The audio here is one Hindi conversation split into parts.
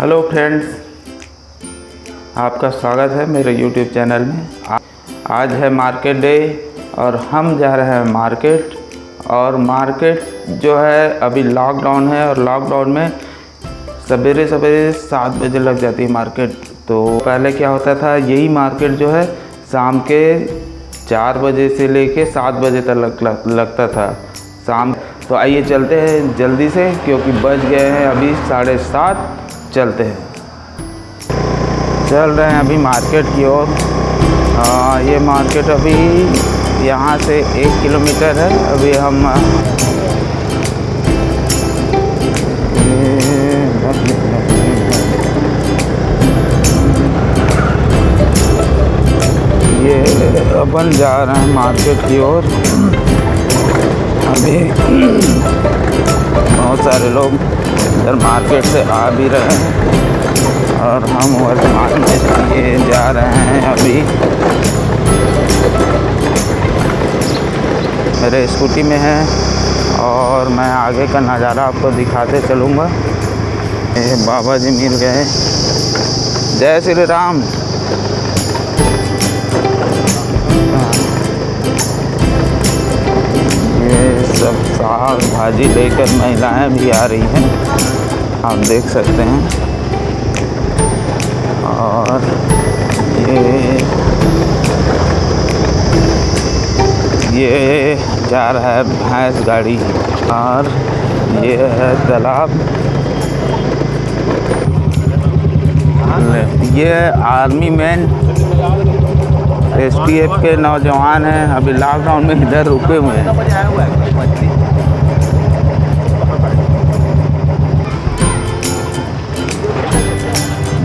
हेलो फ्रेंड्स, आपका स्वागत है मेरे यूट्यूब चैनल में। आज है मार्केट डे और हम जा रहे हैं मार्केट। और मार्केट जो है अभी लॉकडाउन है और लॉकडाउन में सवेरे 7 बजे लग जाती है मार्केट। तो पहले क्या होता था, यही मार्केट जो है शाम के 4 बजे से लेके 7 बजे तक लगता था शाम। तो आइए चलते हैं जल्दी से, क्योंकि बज गए हैं अभी 7:30। चलते हैं, चल रहे हैं अभी मार्केट की ओर। ये मार्केट अभी यहाँ से 1 किलोमीटर है। अभी हम ये अपन जा रहे हैं मार्केट की ओर। अभी बहुत सारे लोग इधर मार्केट से आ भी रहे हैं और हम वर्तमान में ये जा रहे हैं। अभी मेरे स्कूटी में है और मैं आगे का नज़ारा आपको दिखाते चलूँगा। ये बाबा जी मिल गए। जय श्री राम। सब साग भाजी लेकर महिलाएं भी आ रही हैं, आप देख सकते हैं। और ये जा रहा है भैंस गाड़ी। और ये है तालाब। ये आर्मी मैन STF के नौजवान हैं, अभी लॉकडाउन में इधर रुके हुए हैं।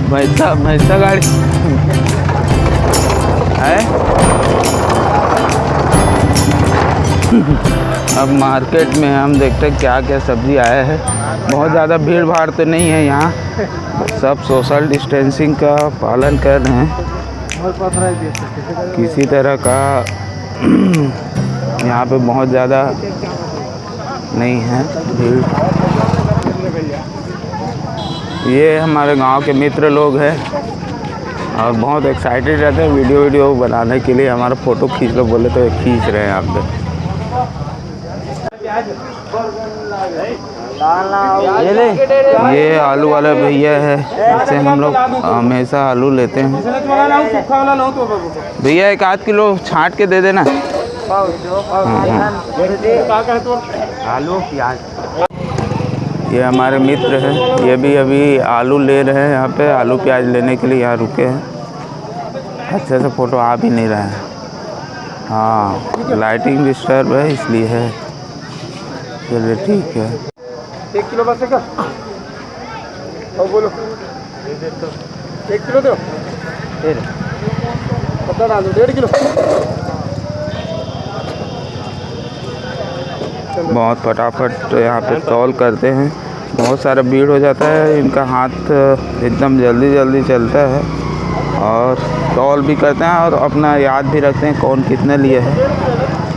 भैंसा गाड़ी है। अब मार्केट में हम देखते हैं क्या क्या सब्जी आया है। बहुत ज़्यादा भीड़ भाड़ तो नहीं है यहाँ, सब सोशल डिस्टेंसिंग का पालन कर रहे हैं। किसी तरह का यहाँ पे बहुत ज़्यादा नहीं है भीड़। ये हमारे गांव के मित्र लोग हैं और बहुत एक्साइटेड रहते हैं वीडियो बनाने के लिए। हमारा फ़ोटो खींच लो बोले तो खींच रहे हैं यहाँ पे। ये आलू वाला भैया है, इससे हम लोग हमेशा आलू लेते हैं। भैया 1 किलो छांट के दे देना। आलू प्याज। ये हमारे मित्र हैं, ये भी अभी आलू ले रहे हैं। यहाँ पे आलू प्याज लेने के लिए यहाँ रुके हैं। अच्छे से फ़ोटो आ भी नहीं रहा है। हाँ, लाइटिंग डिस्टर्ब है इसलिए है। चलिए ठीक है। 1 किलो बस का और बोलो 1 किलो दो, पता डाल दो 1.5 किलो। बहुत फटाफट यहाँ पे तौल करते हैं। बहुत सारा भीड़ हो जाता है, इनका हाथ एकदम जल्दी चलता है और तौल भी करते हैं और अपना याद भी रखते हैं कौन कितने लिए है।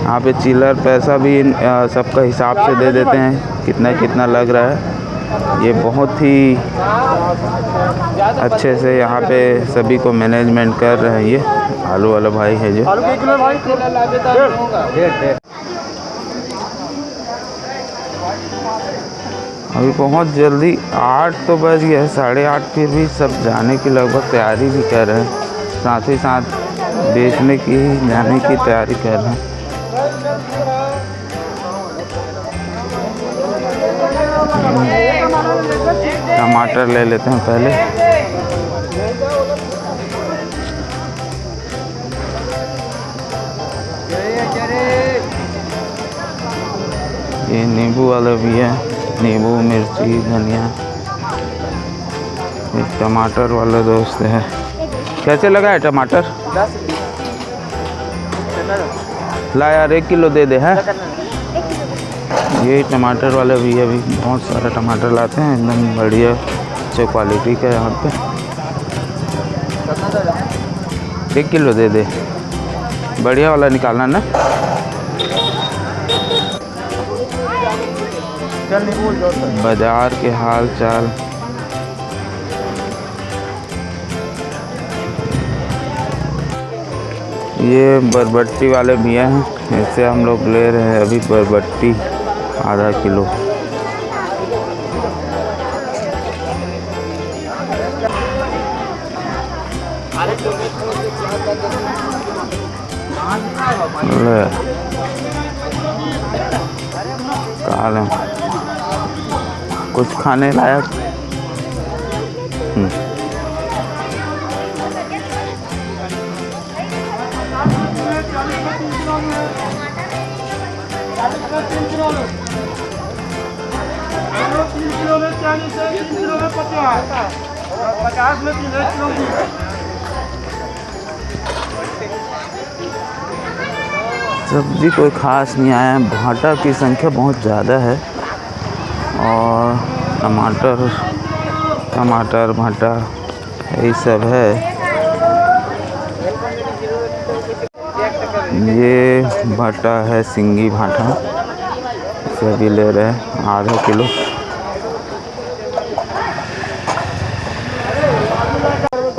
यहाँ पे चिल्लर पैसा भी सबका हिसाब से दे देते हैं कितना लग रहा है। ये बहुत ही अच्छे से यहाँ पे सभी को मैनेजमेंट कर रहे हैं। ये आलू वाला भाई है जो। अभी बहुत जल्दी 8 तो बज गया है, 8:30, फिर भी सब जाने की लगभग तैयारी भी कर रहे हैं। साथ ही साथ बेचने की जाने की तैयारी कर रहे हैं। टमाटर ले लेते हैं पहले। ये नींबू वाला भी है, नींबू मिर्ची धनिया। ये टमाटर वाला दोस्त है। कैसे लगा है टमाटर? 10 ला यार 1 किलो दे दे है। ये टमाटर वाले भी अभी बहुत सारा टमाटर लाते हैं, एकदम बढ़िया अच्छे क्वालिटी का। यहाँ पे 1 किलो दे दे, बढ़िया वाला निकालना ना। बाज़ार के हाल चाल ये बरबट्टी वाले बिया हैं, इससे हम लोग ले रहे हैं अभी बरबट्टी आधा किलो। काले कुछ खाने लायक। सब्जी कोई ख़ास नहीं आया, भाटा की संख्या बहुत ज़्यादा है और टमाटर भाटा यही सब है। ये भाटा है सिंगी भाटा, इसे भी ले रहे हैं आधा किलो।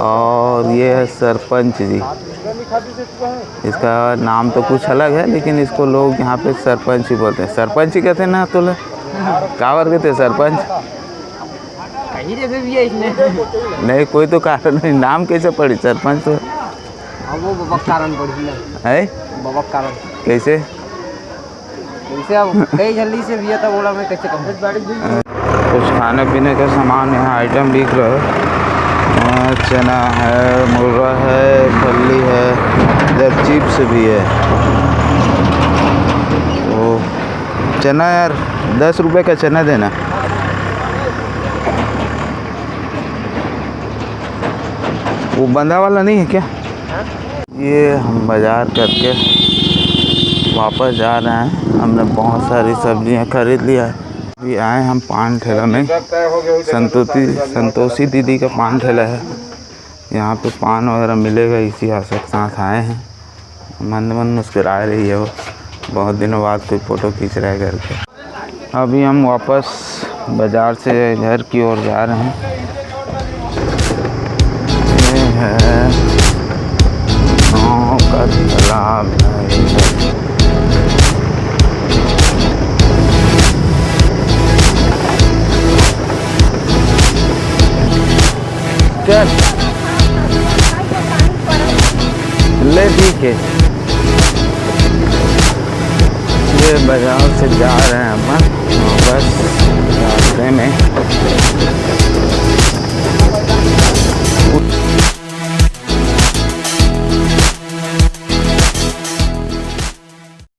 और ये है सरपंच जी, इसका नाम तो कुछ अलग है लेकिन इसको लोग यहाँ पे सरपंच ही बोलते हैं। सरपंच ही कहते हैं ना, तो कावर कहते हैं सरपंच नहीं, कोई तो कारण नहीं, नाम कैसे पड़ी सरपंच? तो वो बाबा कारण पड़ी है, बाबा कारण कैसे अब कई जल्दी से भी था, बोला मैं कैसे कहूँ। कुछ खाने पीने का सामान यहाँ आइटम दिख रहा है। चना है, मुर्गा है, फली है, इधर चिप्स भी है। तो चना यार 10 रुपए का चना देना। वो बंधा वाला नहीं है क्या? ये हम बाज़ार करके वापस जा रहे हैं। हमने बहुत सारी सब्जियां खरीद लिया है। अभी आए हम पान ठेला में, संतोषी दीदी का पान ठेला है। यहाँ पे पान वगैरह मिलेगा, इसी आशा के साथ आए हैं। मन मुस्कुरा रही है वो, बहुत दिनों बाद कोई फ़ोटो खींच रहा है घर के। अभी हम वापस बाज़ार से घर की ओर जा रहे हैं। ये है गाँव का तालाब है। चल ले, ठीक है। ये बाजार से जा रहे हैं अपन, बस रास्ते में